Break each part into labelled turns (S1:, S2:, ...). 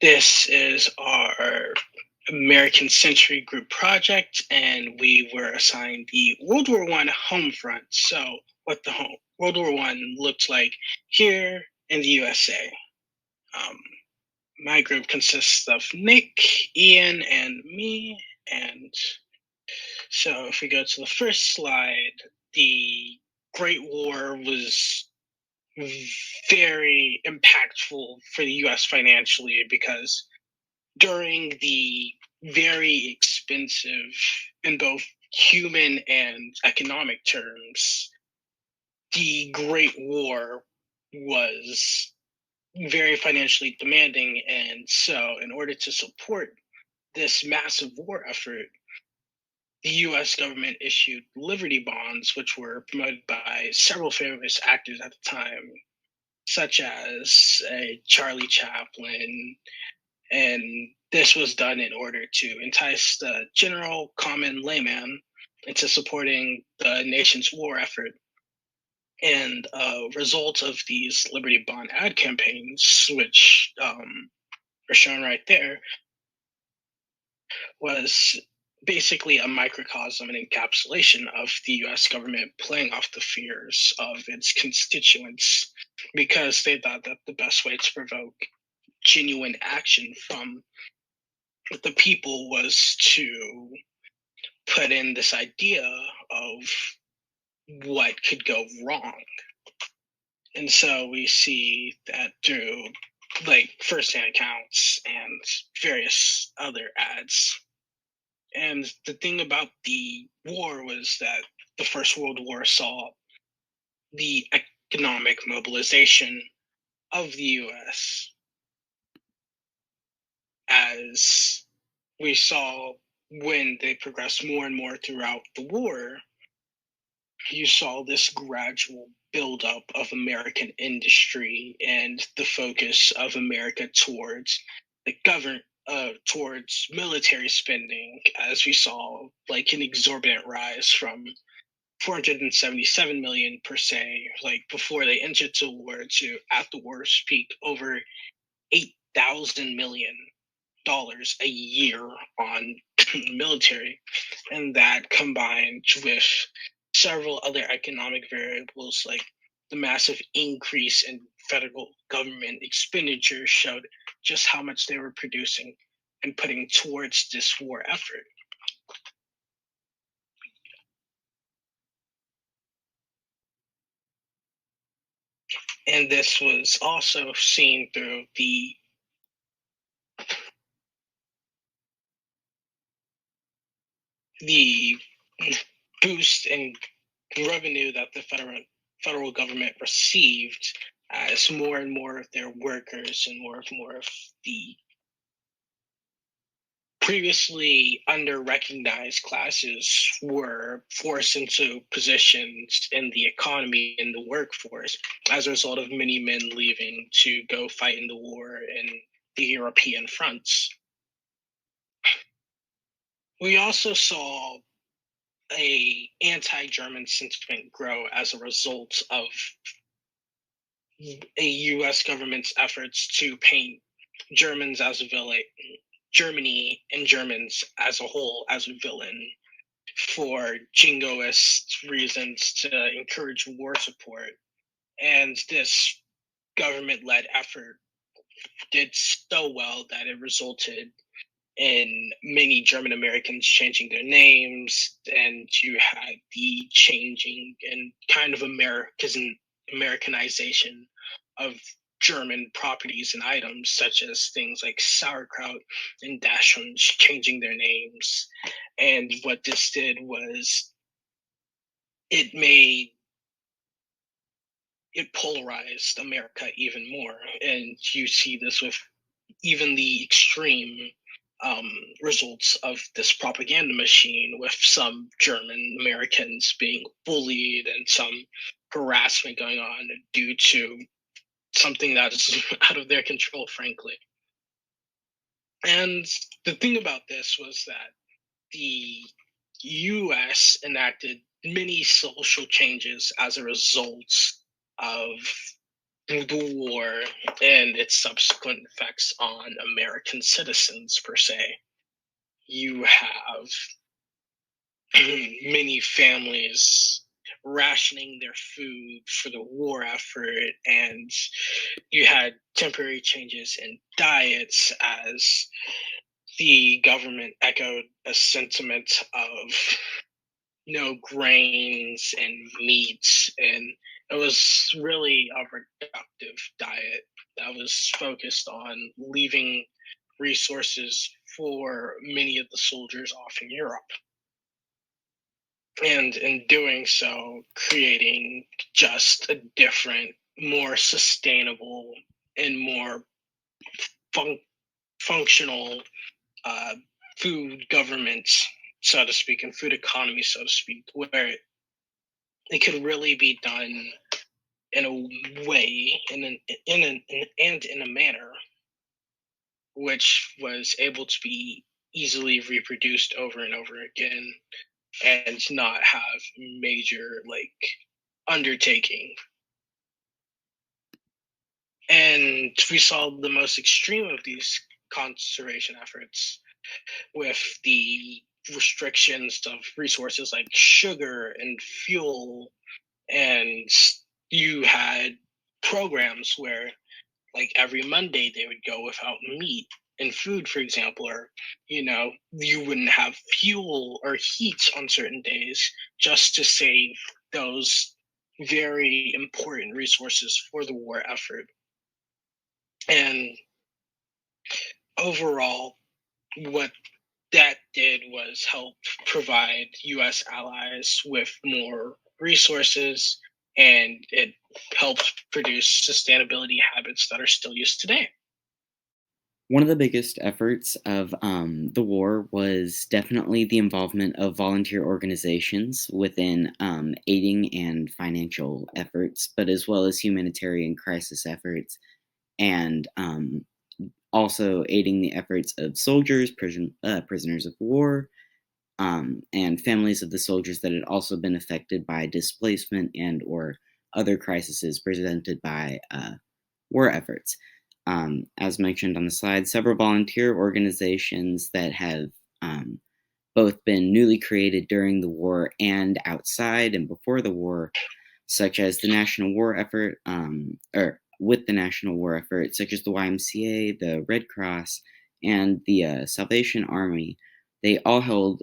S1: This is our American Century Group project, and we were assigned the World War I Homefront. So, what the World War I looked like here in the USA. Um, my group consists of Nick, Ian, and me. And so, if we go to the first slide, the Great War was very impactful for the US financially because during the very expensive, in both human and economic terms, the Great War was very financially demanding. And so, in order to support this massive war effort, the US government issued Liberty Bonds, which were promoted by several famous actors at the time, such as Charlie Chaplin, and this was done in order to entice the general common layman into supporting the nation's war effort. And a result of these Liberty Bond ad campaigns, which are shown right there, was basically a microcosm and encapsulation of the US government playing off the fears of its constituents because they thought that the best way to provoke genuine action from the people was to put in this idea of what could go wrong. And so we see that through like firsthand accounts and various other ads. And the thing about the war was that the First World War saw the economic mobilization of the US as we saw when they progressed more and more throughout the war. You saw this gradual buildup of American industry and the focus of America towards the government, towards military spending, as we saw like an exorbitant rise from 477 million per se, like before they entered the war, to at the war's peak over 8,000 million dollars a year on military, and that combined with several other economic variables like the massive increase in federal government expenditure showed just how much they were producing and putting towards this war effort. And this was also seen through the boost in revenue that the federal government received as more and more of their workers and more of the previously under-recognized classes were forced into positions in the economy in the workforce as a result of many men leaving to go fight in the war in the European fronts. We also saw a anti-German sentiment grow as a result of a U.S. government's efforts to paint Germans as a villain, Germany and Germans as a whole as a villain for jingoist reasons to encourage war support. And this government-led effort did so well that it resulted in many German Americans changing their names, and you had the changing and kind of Americanization of German properties and items, such as things like sauerkraut and Dachshunds changing their names. And what this did was it polarized America even more. And you see this with even the extreme results of this propaganda machine, with some German Americans being bullied and some harassment going on due to something that is out of their control, frankly. And the thing about this was that the US enacted many social changes as a result of the war and its subsequent effects on American citizens, per se. You have many families rationing their food for the war effort, and you had temporary changes in diets as the government echoed a sentiment of no grains and meats, and it was really a reductive diet that was focused on leaving resources for many of the soldiers off in Europe, and in doing so creating just a different, more sustainable and more fun- functional uh, food government, so to speak, and food economy, so to speak, where it could really be done in a way, in a manner which was able to be easily reproduced over and over again, and not have major like undertaking. And we saw the most extreme of these conservation efforts with the restrictions of resources like sugar and fuel, and you had programs where like every Monday they would go without meat and food, for example, or you wouldn't have fuel or heat on certain days just to save those very important resources for the war effort. And overall, what that did was help provide US allies with more resources, and it helped produce sustainability habits that are still used today.
S2: One of the biggest efforts of the war was definitely the involvement of volunteer organizations within aiding and financial efforts, but as well as humanitarian crisis efforts, and also aiding the efforts of soldiers, prisoners of war, and families of the soldiers that had also been affected by displacement and or other crises presented by war efforts. As mentioned on the slide, several volunteer organizations that have um, both been newly created during the war and outside and before the war, such as the National War Effort, or with the National War Effort, such as the YMCA, the Red Cross, and the Salvation Army. They all held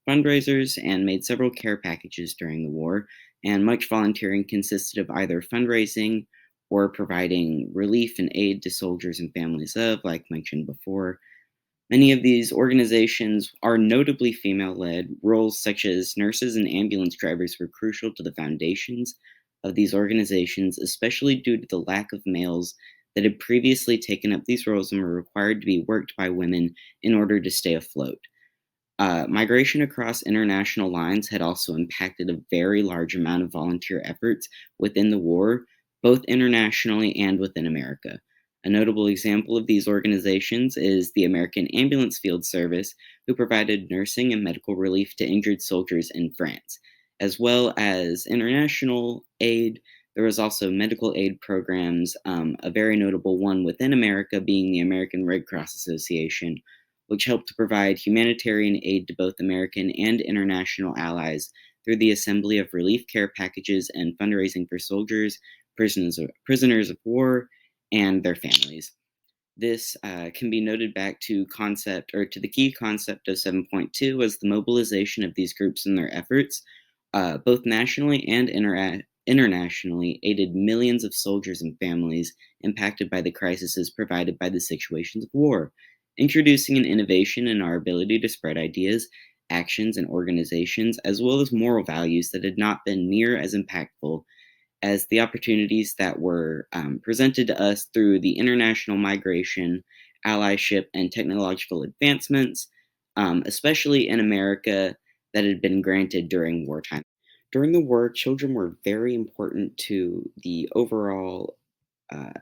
S2: fundraisers and made several care packages during the war, and much volunteering consisted of either fundraising or providing relief and aid to soldiers and families of, like mentioned before. Many of these organizations are notably female led. Roles such as nurses and ambulance drivers were crucial to the foundations of these organizations, especially due to the lack of males that had previously taken up these roles and were required to be worked by women in order to stay afloat. Migration across international lines had also impacted a very large amount of volunteer efforts within the war, both internationally and within America. A notable example of these organizations is the American Ambulance Field Service, who provided nursing and medical relief to injured soldiers in France, as well as international aid. There was also medical aid programs, a very notable one within America being the American Red Cross Association, which helped to provide humanitarian aid to both American and international allies through the assembly of relief care packages and fundraising for soldiers, prisoners of war, and their families. This can be noted back to concept or to the key concept of 7.2 as the mobilization of these groups and their efforts, both nationally and internationally, aided millions of soldiers and families impacted by the crises provided by the situations of war, introducing an innovation in our ability to spread ideas, actions, and organizations, as well as moral values that had not been near as impactful as the opportunities that were presented to us through the international migration, allyship, and technological advancements, especially in America, that had been granted during wartime. During the war, children were very important to the overall uh,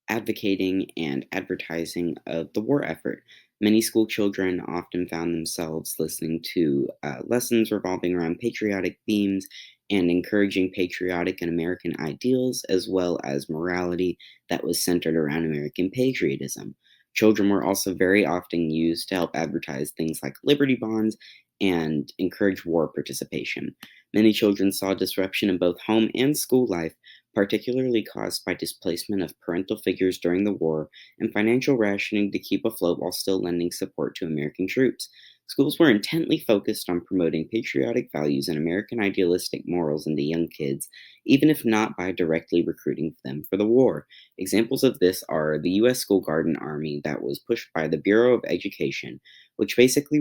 S2: advocating and advertising of the war effort. Many school children often found themselves listening to lessons revolving around patriotic themes and encouraging patriotic and American ideals, as well as morality that was centered around American patriotism. Children were also very often used to help advertise things like Liberty Bonds and encourage war participation. Many children saw disruption in both home and school life, particularly caused by displacement of parental figures during the war and financial rationing to keep afloat while still lending support to American troops. Schools were intently focused on promoting patriotic values and American idealistic morals into young kids, even if not by directly recruiting them for the war. Examples of this are the U.S. School Garden Army that was pushed by the Bureau of Education, which basically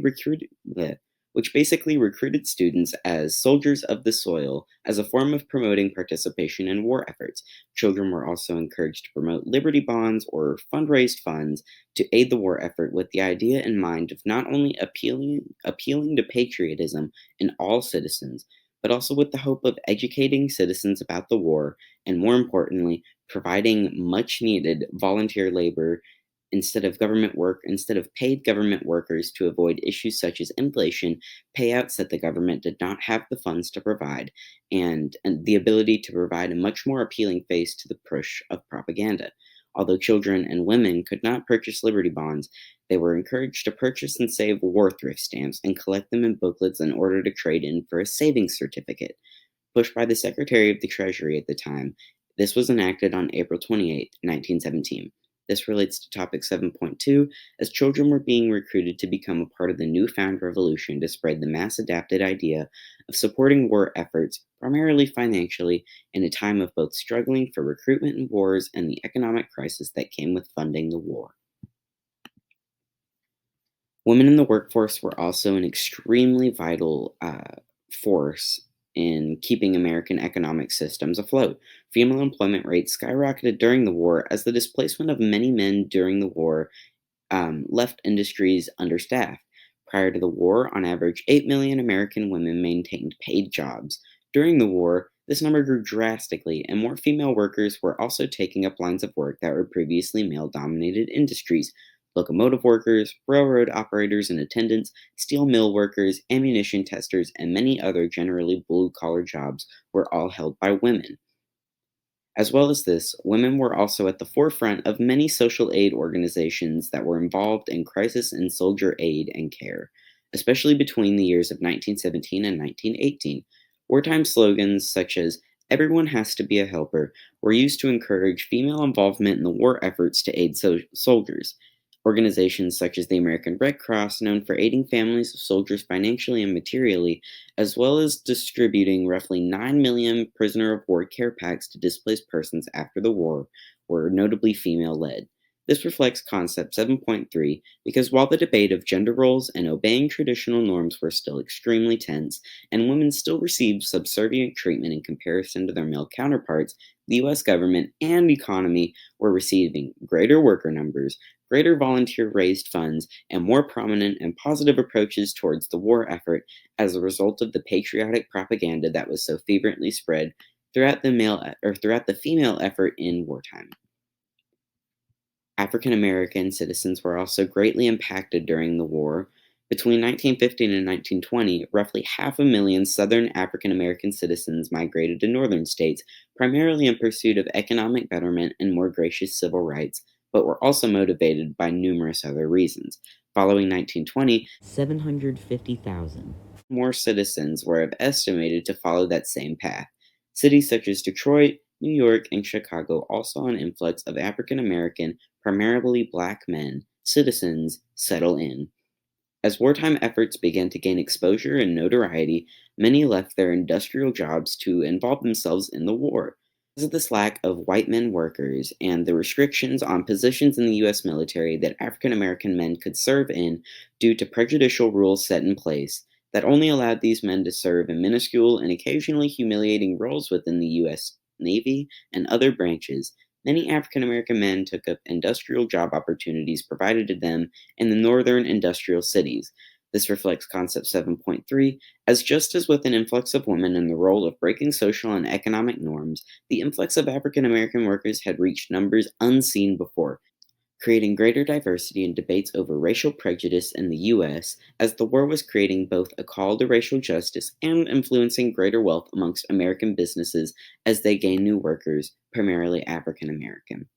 S2: recruited students as soldiers of the soil as a form of promoting participation in war efforts. Children were also encouraged to promote Liberty Bonds or fundraised funds to aid the war effort with the idea in mind of not only appealing to patriotism in all citizens, but also with the hope of educating citizens about the war and, more importantly, providing much needed volunteer labor instead of paid government workers to avoid issues such as inflation, payouts that the government did not have the funds to provide, and the ability to provide a much more appealing face to the push of propaganda. Although children and women could not purchase Liberty Bonds, they were encouraged to purchase and save war thrift stamps and collect them in booklets in order to trade in for a savings certificate. Pushed by the Secretary of the Treasury at the time, this was enacted on April 28, 1917. This relates to topic 7.2, as children were being recruited to become a part of the newfound revolution to spread the mass adapted idea of supporting war efforts, primarily financially, in a time of both struggling for recruitment in wars and the economic crisis that came with funding the war. Women in the workforce were also an extremely vital force in keeping American economic systems afloat. Female employment rates skyrocketed during the war as the displacement of many men during the war left industries understaffed. Prior to the war, on average, 8 million American women maintained paid jobs. During the war, this number grew drastically, and more female workers were also taking up lines of work that were previously male dominated industries. Locomotive workers, railroad operators and attendants, steel mill workers, ammunition testers, and many other generally blue collar jobs were all held by women. As well as this, women were also at the forefront of many social aid organizations that were involved in crisis and soldier aid and care, especially between the years of 1917 and 1918. Wartime slogans such as "Everyone has to be a helper" were used to encourage female involvement in the war efforts to aid soldiers. Organizations such as the American Red Cross, known for aiding families of soldiers financially and materially, as well as distributing roughly 9 million prisoner of war care packs to displaced persons after the war, were notably female led. This reflects Concept 7.3 because while the debate of gender roles and obeying traditional norms were still extremely tense, and women still received subservient treatment in comparison to their male counterparts, the US government and economy were receiving greater worker numbers, greater volunteer raised funds, and more prominent and positive approaches towards the war effort as a result of the patriotic propaganda that was so fervently spread throughout the female effort in wartime. African American citizens were also greatly impacted during the war. Between 1915 and 1920, roughly 500,000 Southern African American citizens migrated to northern states, primarily in pursuit of economic betterment and more gracious civil rights, but were also motivated by numerous other reasons. Following 1920, 750,000 more citizens were estimated to follow that same path. Cities such as Detroit, New York, and Chicago also saw an influx of African American, primarily black men, citizens settle in. As wartime efforts began to gain exposure and notoriety, many left their industrial jobs to involve themselves in the war. Because of this lack of white men workers and the restrictions on positions in the U.S. military that African American men could serve in due to prejudicial rules set in place that only allowed these men to serve in minuscule and occasionally humiliating roles within the U.S. Navy and other branches, many African American men took up industrial job opportunities provided to them in the northern industrial cities. This reflects Concept 7.3, as just as with an influx of women in the role of breaking social and economic norms, the influx of African American workers had reached numbers unseen before. creating greater diversity in debates over racial prejudice in the U.S., as the war was creating both a call to racial justice and influencing greater wealth amongst American businesses as they gained new workers, primarily African American.